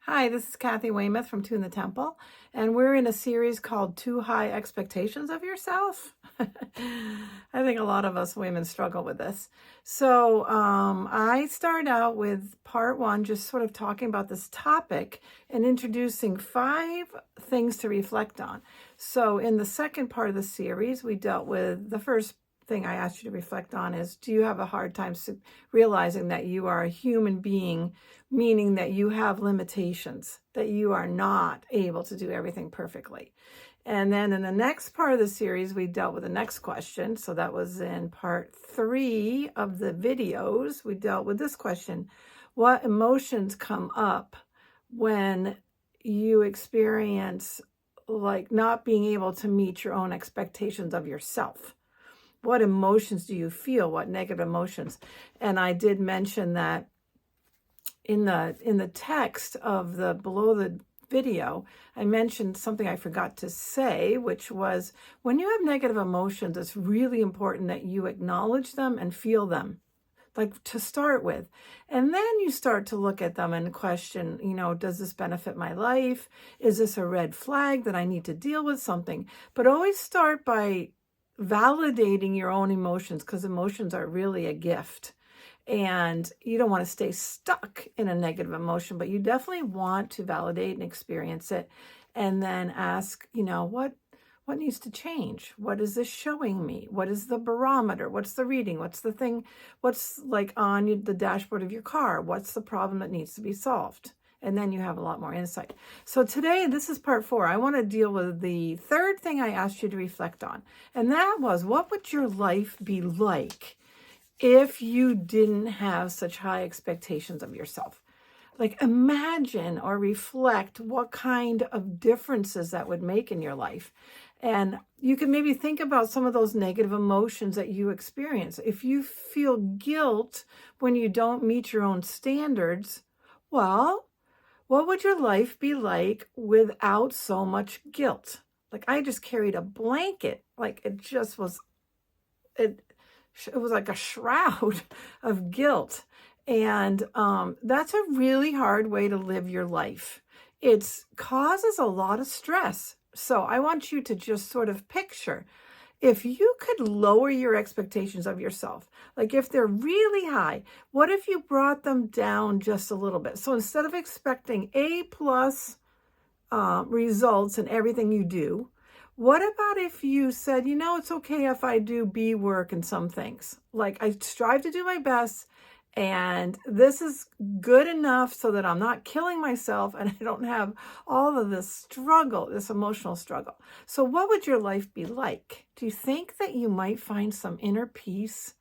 Hi, this is Kathy Weymouth from Tune the Temple, and we're in a series called Too High Expectations of Yourself. I think a lot of us women struggle with this. So I start out with part one, just sort of talking about this topic and introducing 5 things to reflect on. So in the second part of the series, we dealt with the first thing I asked you to reflect on is, do you have a hard time realizing that you are a human being, meaning that you have limitations, that you are not able to do everything perfectly? And then in the next part of the series, we dealt with the next question. So that was in part 3 of the videos. We dealt with this question: what emotions come up when you experience like not being able to meet your own expectations of yourself? What emotions do you feel? What negative emotions? And I did mention that in the text of the below the video, I mentioned something I forgot to say, which was, when you have negative emotions, it's really important that you acknowledge them and feel them, like to start with. And then you start to look at them and question, does this benefit my life? Is this a red flag that I need to deal with something? But always start by validating your own emotions, because emotions are really a gift. And you don't want to stay stuck in a negative emotion, but you definitely want to validate and experience it. And then ask, what needs to change? What is this showing me? What is the barometer? What's the reading? What's the thing? What's like on the dashboard of your car? What's the problem that needs to be solved? And then you have a lot more insight. So today, this is part 4. I want to deal with the third thing I asked you to reflect on. And that was, what would your life be like if you didn't have such high expectations of yourself? Like, imagine or reflect what kind of differences that would make in your life. And you can maybe think about some of those negative emotions that you experience. If you feel guilt when you don't meet your own standards, well, what would your life be like without so much guilt? Like, I just carried a blanket. Like, it was like a shroud of guilt. And that's a really hard way to live your life. It causes a lot of stress. So I want you to just sort of picture, if you could lower your expectations of yourself, like if they're really high, what if you brought them down just a little bit? So instead of expecting A+ results in everything you do, what about if you said, it's okay if I do B work in some things? Like, I strive to do my best, and this is good enough so that I'm not killing myself and I don't have all of this struggle, this emotional struggle. So what would your life be like? Do you think that you might find some inner peace?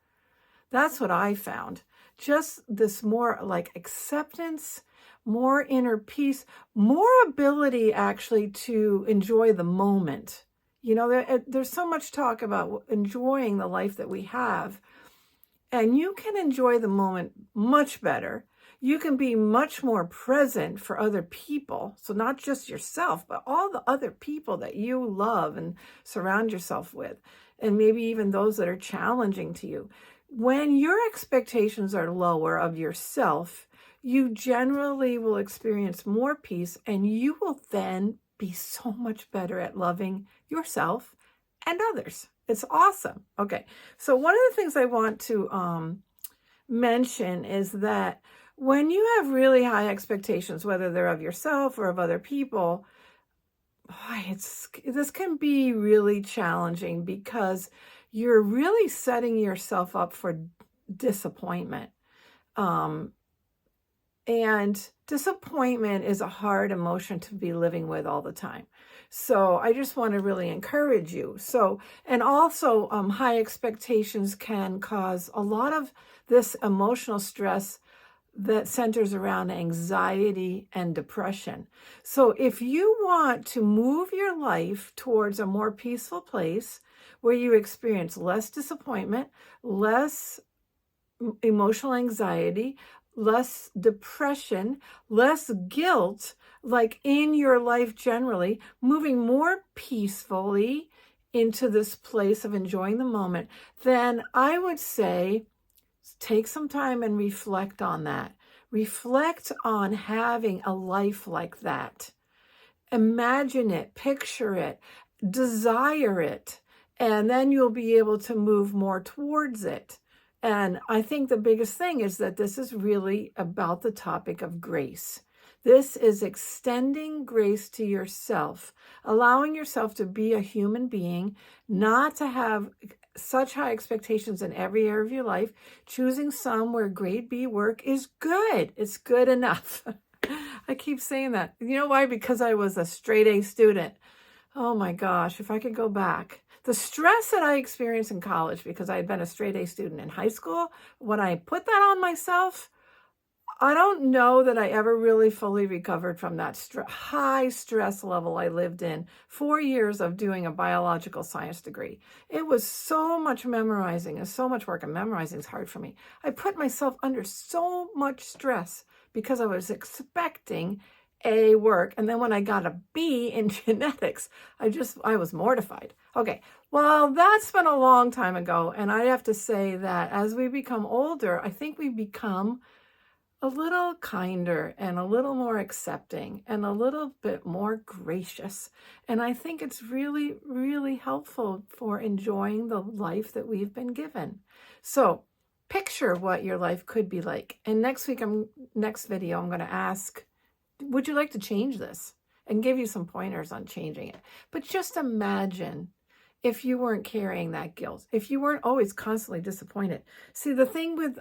That's what I found. Just this more like acceptance, more inner peace, more ability actually to enjoy the moment. There's so much talk about enjoying the life that we have. And you can enjoy the moment much better. You can be much more present for other people. So not just yourself, but all the other people that you love and surround yourself with. And maybe even those that are challenging to you. When your expectations are lower of yourself, you generally will experience more peace, and you will then be so much better at loving yourself and others. It's awesome. Okay, so one of the things I want to mention is that when you have really high expectations, whether they're of yourself or of other people, this can be really challenging, because you're really setting yourself up for disappointment. And disappointment is a hard emotion to be living with all the time. So I just want to really encourage you. And also high expectations can cause a lot of this emotional stress that centers around anxiety and depression. So if you want to move your life towards a more peaceful place where you experience less disappointment, less emotional anxiety, less depression, less guilt, like in your life generally, moving more peacefully into this place of enjoying the moment, then I would say take some time and reflect on that. Reflect on having a life like that. Imagine it, picture it, desire it, and then you'll be able to move more towards it. And I think the biggest thing is that this is really about the topic of grace. This is extending grace to yourself, allowing yourself to be a human being, not to have such high expectations in every area of your life, choosing some where grade B work is good. It's good enough. I keep saying that. You know why? Because I was a straight A student. Oh my gosh, if I could go back. The stress that I experienced in college because I had been a straight A student in high school, when I put that on myself, I don't know that I ever really fully recovered from that high stress level I lived in. 4 years of doing a biological science degree. It was so much memorizing and so much work, and memorizing is hard for me. I put myself under so much stress because I was expecting A work. And then when I got a B in genetics, I was mortified. Okay, well, that's been a long time ago. And I have to say that as we become older, I think we become a little kinder and a little more accepting and a little bit more gracious. And I think it's really, really helpful for enjoying the life that we've been given. So picture what your life could be like. And next video, I'm going to ask, would you like to change this? And give you some pointers on changing it. But just imagine if you weren't carrying that guilt, if you weren't always constantly disappointed. See, the thing with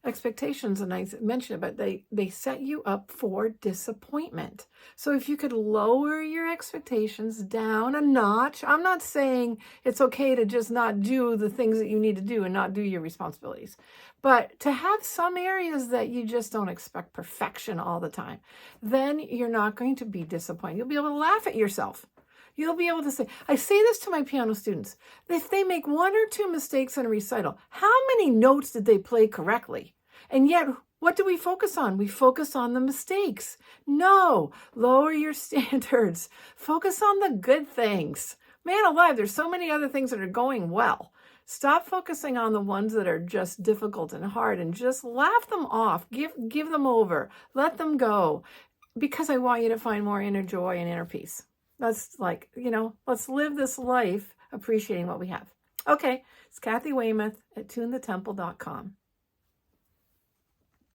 expectations, and I mentioned it, but they set you up for disappointment. So if you could lower your expectations down a notch, I'm not saying it's okay to just not do the things that you need to do and not do your responsibilities, but to have some areas that you just don't expect perfection all the time, then you're not going to be disappointed. You'll be able to laugh at yourself. You'll be able to say, I say this to my piano students, if they make 1 or 2 mistakes in a recital, how many notes did they play correctly? And yet, what do we focus on? We focus on the mistakes. No, lower your standards. Focus on the good things. Man alive, there's so many other things that are going well. Stop focusing on the ones that are just difficult and hard and just laugh them off. Give them over. Let them go. Because I want you to find more inner joy and inner peace. That's like, let's live this life appreciating what we have. Okay, it's Kathy Weymouth at tunethetemple.com.